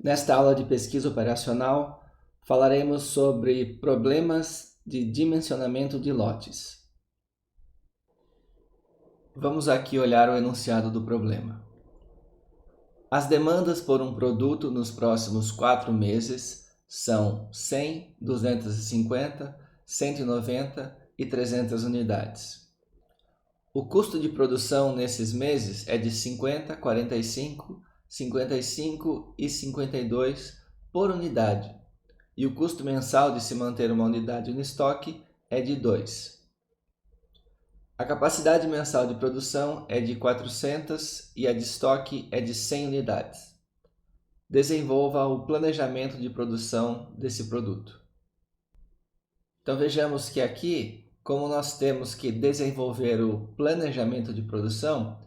Nesta aula de pesquisa operacional, falaremos sobre problemas de dimensionamento de lotes. Vamos aqui olhar o enunciado do problema. As demandas por um produto nos próximos 4 meses são 100, 250, 190 e 300 unidades. O custo de produção nesses meses é de 50, 45, 55 e 52 por unidade, e o custo mensal de se manter uma unidade no estoque é de 2. A capacidade mensal de produção é de 400 e a de estoque é de 100 unidades. Desenvolva o planejamento de produção desse produto. Então vejamos que aqui, como nós temos que desenvolver o planejamento de produção,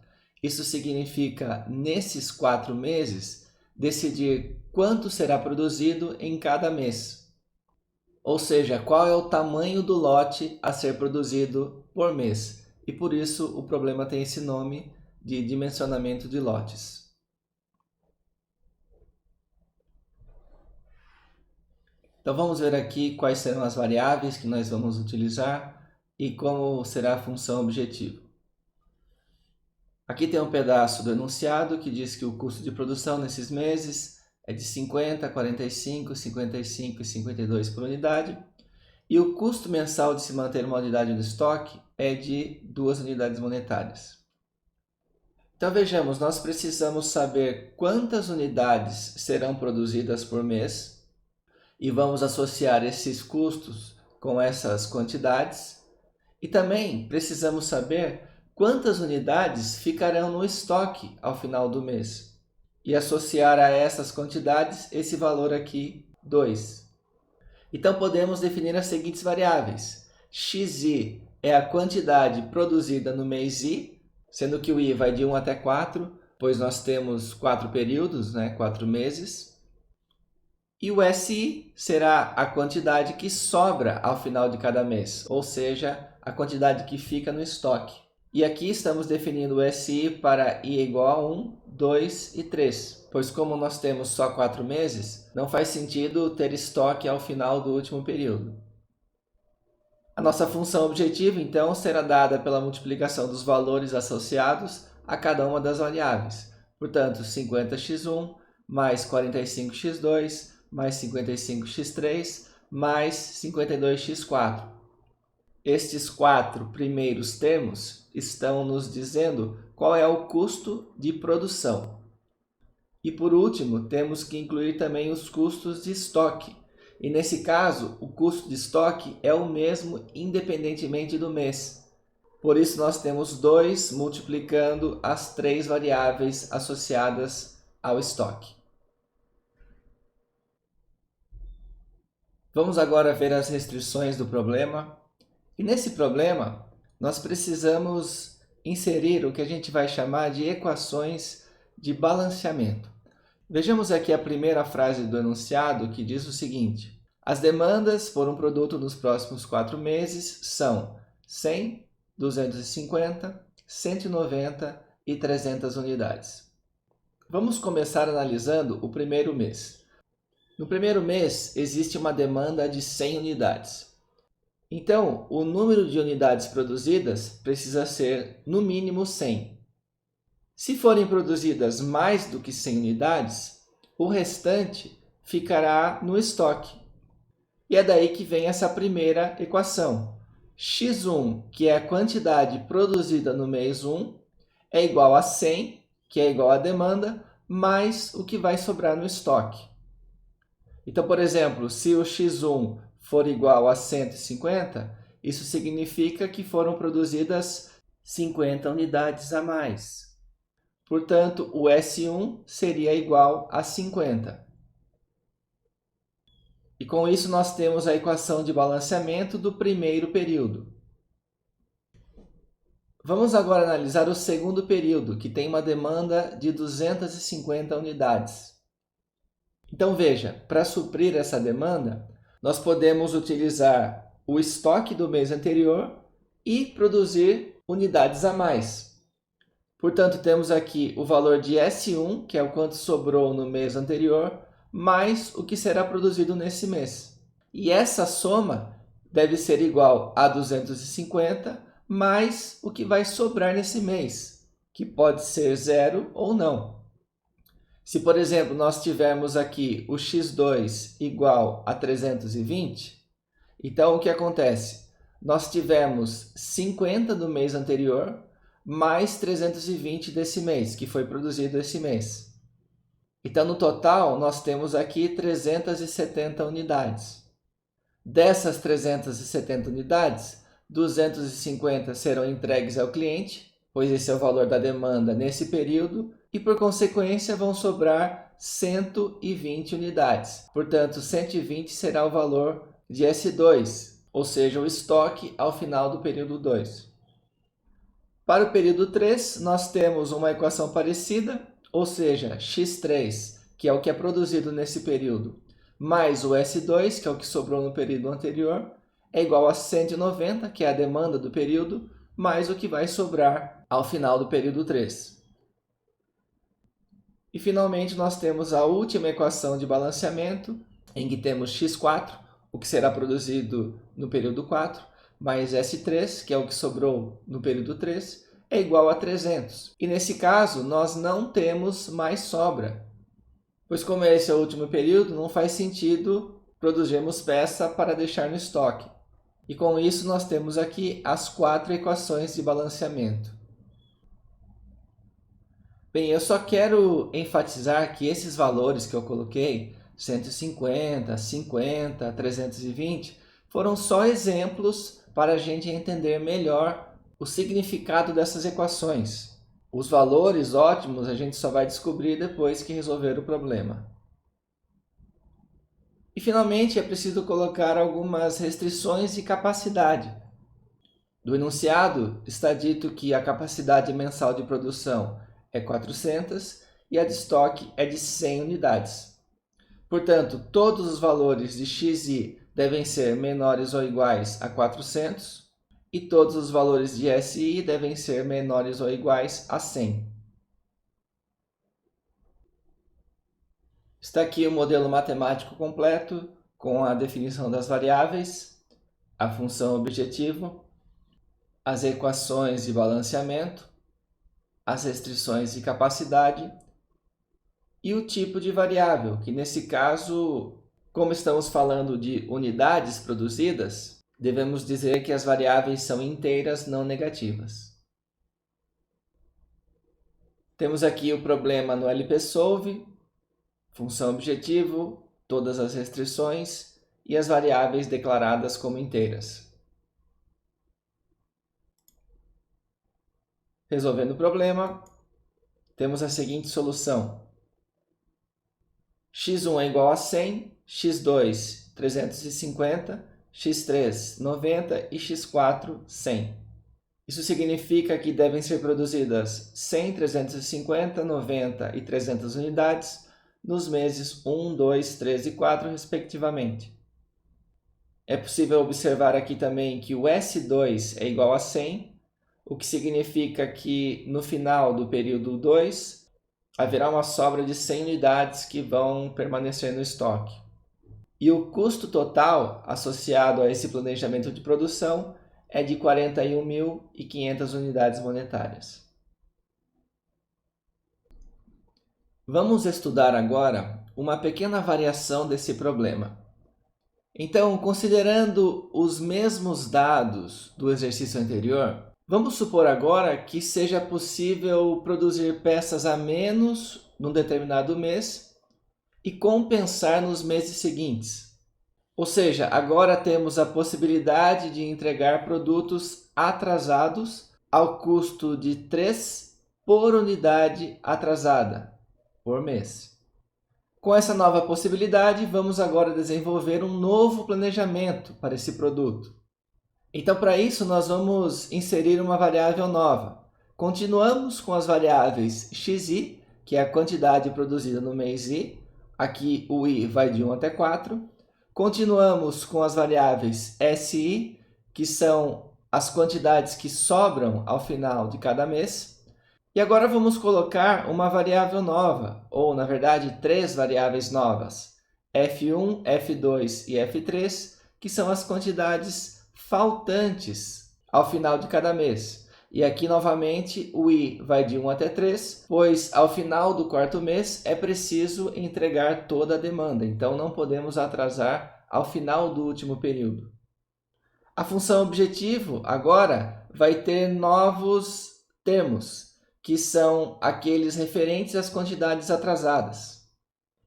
isso significa, nesses 4 meses, decidir quanto será produzido em cada mês. Ou seja, qual é o tamanho do lote a ser produzido por mês. E por isso o problema tem esse nome de dimensionamento de lotes. Então vamos ver aqui quais serão as variáveis que nós vamos utilizar e como será a função objetivo. Aqui tem um pedaço do enunciado que diz que o custo de produção nesses meses é de 50, 45, 55 e 52 por unidade. E o custo mensal de se manter uma unidade no estoque é de 2 unidades monetárias. Então vejamos, nós precisamos saber quantas unidades serão produzidas por mês e vamos associar esses custos com essas quantidades. E também precisamos saber quantas unidades ficarão no estoque ao final do mês e associar a essas quantidades esse valor aqui, 2. Então podemos definir as seguintes variáveis. Xi é a quantidade produzida no mês I, sendo que o I vai de 1 até 4, pois nós temos 4 períodos, 4 meses. E o SI será a quantidade que sobra ao final de cada mês, ou seja, a quantidade que fica no estoque. E aqui estamos definindo o SI para I igual a 1, 2 e 3, pois como nós temos só 4 meses, não faz sentido ter estoque ao final do último período. A nossa função objetiva, então, será dada pela multiplicação dos valores associados a cada uma das variáveis. Portanto, 50x1 mais 45x2 mais 55x3 mais 52x4. Estes 4 primeiros termos estão nos dizendo qual é o custo de produção. E por último, temos que incluir também os custos de estoque. E nesse caso, o custo de estoque é o mesmo independentemente do mês. Por isso nós temos 2 multiplicando as 3 variáveis associadas ao estoque. Vamos agora ver as restrições do problema. E nesse problema, nós precisamos inserir o que a gente vai chamar de equações de balanceamento. Vejamos aqui a primeira frase do enunciado que diz o seguinte: as demandas por um produto nos próximos 4 meses são 100, 250, 190 e 300 unidades. Vamos começar analisando o primeiro mês. No primeiro mês, existe uma demanda de 100 unidades. Então, o número de unidades produzidas precisa ser, no mínimo, 100. Se forem produzidas mais do que 100 unidades, o restante ficará no estoque. E é daí que vem essa primeira equação. X1, que é a quantidade produzida no mês 1, é igual a 100, que é igual à demanda, mais o que vai sobrar no estoque. Então, por exemplo, se o X1 for igual a 150, isso significa que foram produzidas 50 unidades a mais. Portanto, o S1 seria igual a 50. E com isso nós temos a equação de balanceamento do primeiro período. Vamos agora analisar o segundo período, que tem uma demanda de 250 unidades. Então veja, para suprir essa demanda, nós podemos utilizar o estoque do mês anterior e produzir unidades a mais. Portanto, temos aqui o valor de S1, que é o quanto sobrou no mês anterior, mais o que será produzido nesse mês. E essa soma deve ser igual a 250 mais o que vai sobrar nesse mês, que pode ser zero ou não. Se, por exemplo, nós tivermos aqui o x2 igual a 320, então o que acontece? Nós tivemos 50 do mês anterior, mais 320 desse mês, que foi produzido esse mês. Então, no total, nós temos aqui 370 unidades. Dessas 370 unidades, 250 serão entregues ao cliente, pois esse é o valor da demanda nesse período, e por consequência vão sobrar 120 unidades. Portanto, 120 será o valor de S2, ou seja, o estoque ao final do período 2. Para o período 3, nós temos uma equação parecida, ou seja, x3, que é o que é produzido nesse período, mais o S2, que é o que sobrou no período anterior, é igual a 190, que é a demanda do período, mais o que vai sobrar ao final do período 3. E finalmente nós temos a última equação de balanceamento, em que temos x4, o que será produzido no período 4, mais S3, que é o que sobrou no período 3, é igual a 300. E nesse caso, nós não temos mais sobra, pois como esse é o último período, não faz sentido produzirmos peça para deixar no estoque. E com isso nós temos aqui as 4 equações de balanceamento. Bem, eu só quero enfatizar que esses valores que eu coloquei, 150, 50, 320, foram só exemplos para a gente entender melhor o significado dessas equações. Os valores ótimos a gente só vai descobrir depois que resolver o problema. E finalmente é preciso colocar algumas restrições de capacidade. Do enunciado está dito que a capacidade mensal de produção é 400 e a de estoque é de 100 unidades. Portanto, todos os valores de xi devem ser menores ou iguais a 400 e todos os valores de si devem ser menores ou iguais a 100. Está aqui o modelo matemático completo com a definição das variáveis, a função objetivo, as equações de balanceamento, as restrições de capacidade e o tipo de variável, que nesse caso, como estamos falando de unidades produzidas, devemos dizer que as variáveis são inteiras não negativas. Temos aqui o problema no LPsolve, função objetivo, todas as restrições e as variáveis declaradas como inteiras. Resolvendo o problema, temos a seguinte solução. x1 é igual a 100, x2 350, x3 90 e x4 100. Isso significa que devem ser produzidas 100, 350, 90 e 300 unidades nos meses 1, 2, 3 e 4, respectivamente. É possível observar aqui também que o S2 é igual a 100, o que significa que no final do período 2 haverá uma sobra de 100 unidades que vão permanecer no estoque. E o custo total associado a esse planejamento de produção é de 41.500 unidades monetárias. Vamos estudar agora uma pequena variação desse problema. Então, considerando os mesmos dados do exercício anterior, vamos supor agora que seja possível produzir peças a menos num determinado mês e compensar nos meses seguintes. Ou seja, agora temos a possibilidade de entregar produtos atrasados ao custo de 3 por unidade atrasada por mês. Com essa nova possibilidade, vamos agora desenvolver um novo planejamento para esse produto. Então, para isso, nós vamos inserir uma variável nova. Continuamos com as variáveis xi, que é a quantidade produzida no mês i. Aqui o i vai de 1 até 4. Continuamos com as variáveis si, que são as quantidades que sobram ao final de cada mês. E agora vamos colocar uma variável nova, ou na verdade três variáveis novas, F1, F2 e F3, que são as quantidades faltantes ao final de cada mês. E aqui novamente o I vai de 1 até 3, pois ao final do quarto mês é preciso entregar toda a demanda, então não podemos atrasar ao final do último período. A função objetivo agora vai ter novos termos, que são aqueles referentes às quantidades atrasadas.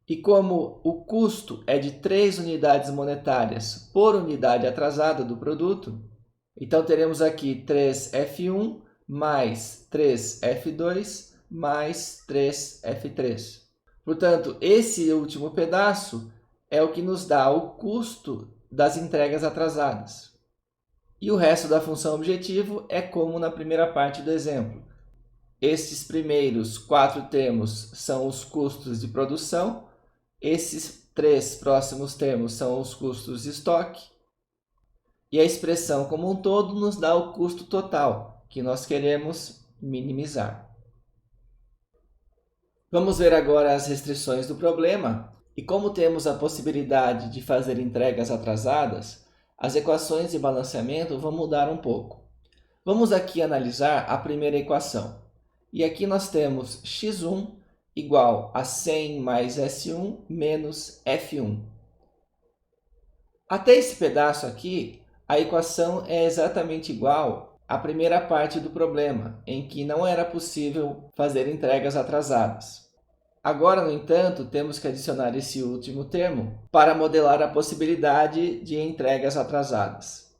E como o custo é de 3 unidades monetárias por unidade atrasada do produto, então teremos aqui 3F1 mais 3F2 mais 3F3. Portanto, esse último pedaço é o que nos dá o custo das entregas atrasadas. E o resto da função objetivo é como na primeira parte do exemplo. Estes primeiros 4 termos são os custos de produção, esses 3 próximos termos são os custos de estoque, e a expressão como um todo nos dá o custo total, que nós queremos minimizar. Vamos ver agora as restrições do problema, e como temos a possibilidade de fazer entregas atrasadas, as equações de balanceamento vão mudar um pouco. Vamos aqui analisar a primeira equação. E aqui nós temos x1 igual a 100 mais S1 menos F1. Até esse pedaço aqui, a equação é exatamente igual à primeira parte do problema, em que não era possível fazer entregas atrasadas. Agora, no entanto, temos que adicionar esse último termo para modelar a possibilidade de entregas atrasadas.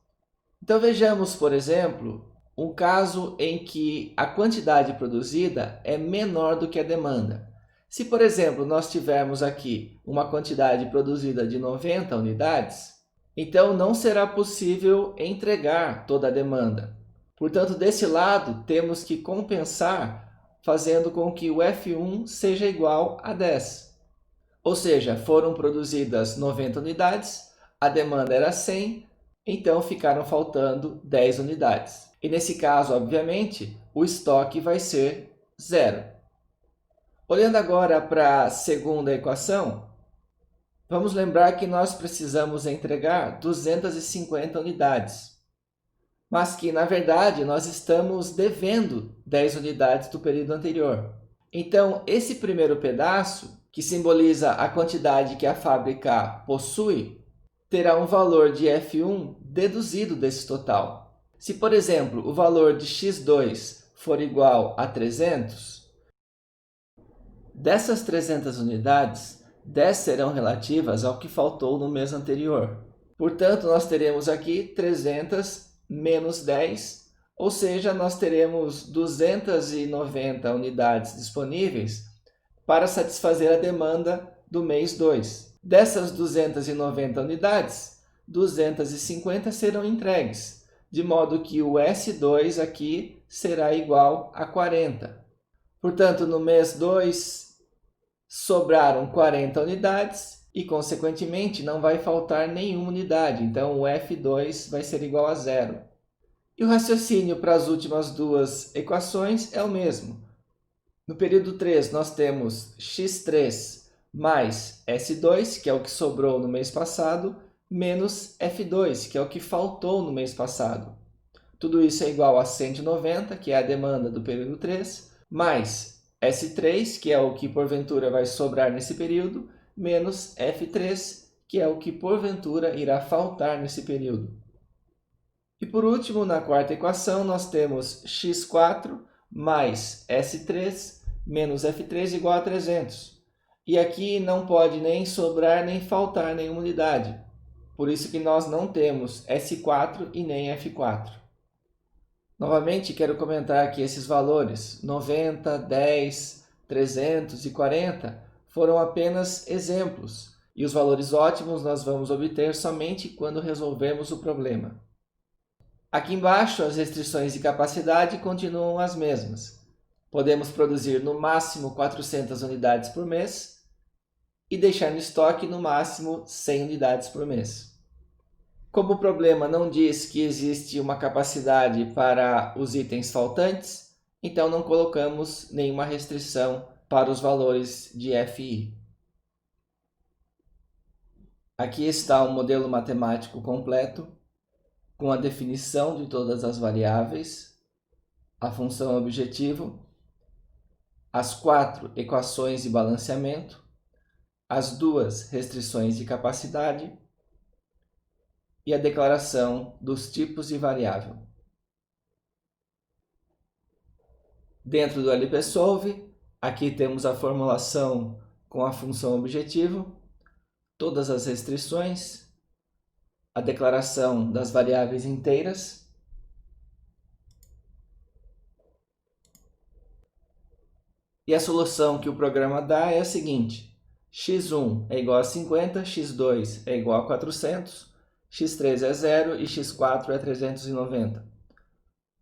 Então vejamos, por exemplo, um caso em que a quantidade produzida é menor do que a demanda. Se, por exemplo, nós tivermos aqui uma quantidade produzida de 90 unidades, então não será possível entregar toda a demanda. Portanto, desse lado, temos que compensar fazendo com que o F1 seja igual a 10. Ou seja, foram produzidas 90 unidades, a demanda era 100, então ficaram faltando 10 unidades. E nesse caso, obviamente, o estoque vai ser 0. Olhando agora para a segunda equação, vamos lembrar que nós precisamos entregar 250 unidades, mas que, na verdade, nós estamos devendo 10 unidades do período anterior. Então, esse primeiro pedaço, que simboliza a quantidade que a fábrica possui, terá um valor de F1 deduzido desse total. Se, por exemplo, o valor de x2 for igual a 300, dessas 300 unidades, 10 serão relativas ao que faltou no mês anterior. Portanto, nós teremos aqui 300 menos 10, ou seja, nós teremos 290 unidades disponíveis para satisfazer a demanda do mês 2. Dessas 290 unidades, 250 serão entregues, de modo que o S2 aqui será igual a 40. Portanto, no mês 2, sobraram 40 unidades e, consequentemente, não vai faltar nenhuma unidade. Então, o F2 vai ser igual a 0. E o raciocínio para as últimas duas equações é o mesmo. No período 3, nós temos x3 mais S2, que é o que sobrou no mês passado, menos F2, que é o que faltou no mês passado. Tudo isso é igual a 190, que é a demanda do período 3, mais S3, que é o que porventura vai sobrar nesse período, menos F3, que é o que porventura irá faltar nesse período. E por último, na quarta equação, nós temos x4 mais S3 menos F3 igual a 300. E aqui não pode nem sobrar nem faltar nenhuma unidade. Por isso que nós não temos S4 e nem F4. Novamente, quero comentar que esses valores, 90, 10, 300 e 40, foram apenas exemplos. E os valores ótimos nós vamos obter somente quando resolvermos o problema. Aqui embaixo, as restrições de capacidade continuam as mesmas. Podemos produzir no máximo 400 unidades por mês e deixar no estoque no máximo 100 unidades por mês. Como o problema não diz que existe uma capacidade para os itens faltantes, então não colocamos nenhuma restrição para os valores de FI. Aqui está o modelo matemático completo, com a definição de todas as variáveis, a função objetivo, as 4 equações de balanceamento, as 2 restrições de capacidade e a declaração dos tipos de variável. Dentro do LPsolve, aqui temos a formulação com a função objetivo, todas as restrições, a declaração das variáveis inteiras, e a solução que o programa dá é a seguinte: x1 é igual a 50, x2 é igual a 400, x3 é 0 e x4 é 390.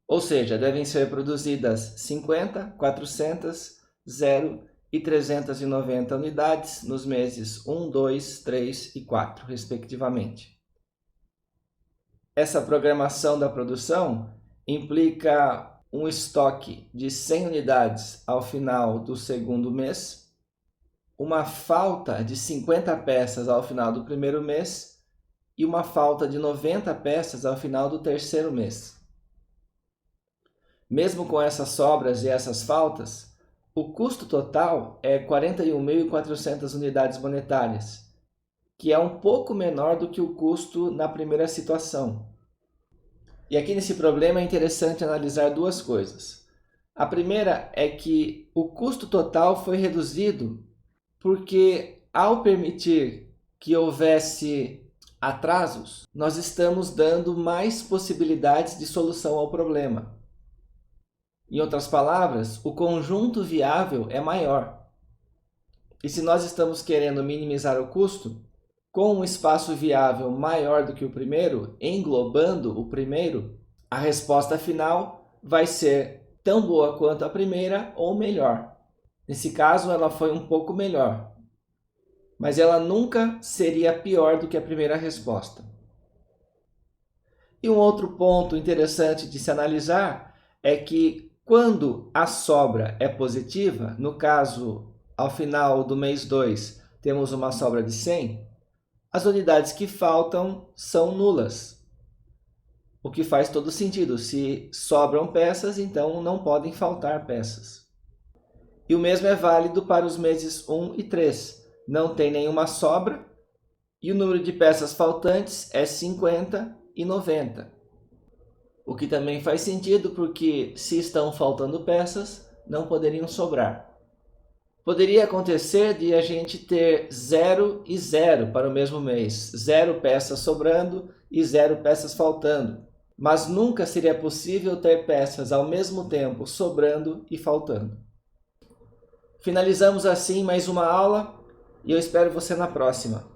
Ou seja, devem ser produzidas 50, 400, 0 e 390 unidades nos meses 1, 2, 3 e 4, respectivamente. Essa programação da produção implica um estoque de 100 unidades ao final do segundo mês, uma falta de 50 peças ao final do primeiro mês e uma falta de 90 peças ao final do terceiro mês. Mesmo com essas sobras e essas faltas, o custo total é 41.400 unidades monetárias, que é um pouco menor do que o custo na primeira situação. E aqui nesse problema é interessante analisar duas coisas. A primeira é que o custo total foi reduzido porque, ao permitir que houvesse atrasos, nós estamos dando mais possibilidades de solução ao problema. Em outras palavras, o conjunto viável é maior. E se nós estamos querendo minimizar o custo, com um espaço viável maior do que o primeiro, englobando o primeiro, a resposta final vai ser tão boa quanto a primeira ou melhor. Nesse caso, ela foi um pouco melhor, mas ela nunca seria pior do que a primeira resposta. E um outro ponto interessante de se analisar é que quando a sobra é positiva, no caso, ao final do mês 2, temos uma sobra de 100, as unidades que faltam são nulas. O que faz todo sentido. Se sobram peças, então não podem faltar peças. E o mesmo é válido para os meses 1 e 3. Não tem nenhuma sobra e o número de peças faltantes é 50 e 90. O que também faz sentido porque, se estão faltando peças, não poderiam sobrar. Poderia acontecer de a gente ter 0 e 0 para o mesmo mês, 0 peças sobrando e 0 peças faltando, mas nunca seria possível ter peças ao mesmo tempo sobrando e faltando. Finalizamos assim mais uma aula e eu espero você na próxima.